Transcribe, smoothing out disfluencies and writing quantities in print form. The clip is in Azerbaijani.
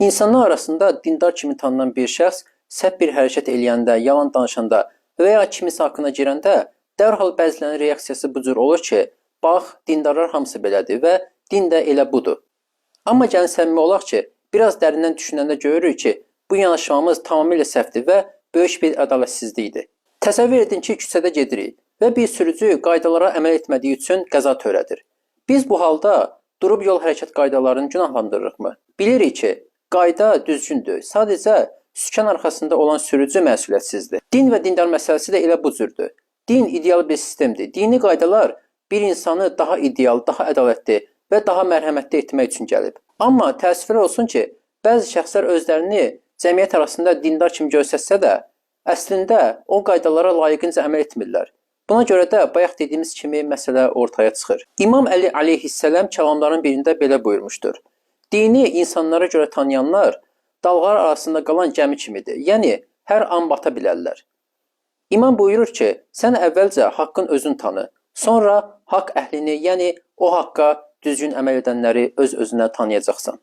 İnsanlar arasında dindar kimi tanınan bir şəxs səhv bir hərəkət eləyəndə, yalan danışanda və ya kimisə haqqına girəndə dərhal bəzilərinin reaksiyası bu cür olur ki, bax, dindarlar hamısı belədir və din də elə budur. Amma gəlin səmimi olaq ki, biraz dərindən düşünəndə görürük ki, bu yanaşmamız tamamilə səhvdir və böyük bir ədalətsizlikdir. Təsəvvür edin ki, küçədə gedirik və bir sürücü qaydalara əməl etmədiyi üçün qəza törədir. Biz bu halda durub yol hərəkət qaydalarını günahlandırırıqmı? Bilirik ki, qayda düzgündür. Sadəcə sükan arxasında olan sürücü məsuliyyətsizdir. Din və dindar məsələsi də elə bu cürdür. Din ideal bir sistemdir. Dini qaydalar bir insanı daha ideal, daha ədalətli və daha mərhəmətli etmək üçün gəlib. Amma təəssüflər olsun ki, bəzi şəxslər özlərini cəmiyyət arasında dindar kimi göstərsə də, əslində o qaydalara layiqincə əməl etmirlər. Buna görə də bayaq dediyimiz kimi məsələ ortaya çıxır. İmam Əli əleyhissalam kəlamların birində belə buyurmuşdur. Dini insanlara görə tanıyanlar dalğalar arasında qalan gəmi kimidir. Yəni, hər an bata bilərlər. İmam buyurur ki, sən əvvəlcə haqqın özün tanı, sonra haqq əhlini, yəni o haqqa düzgün əməl edənləri öz-özünə tanıyacaqsan.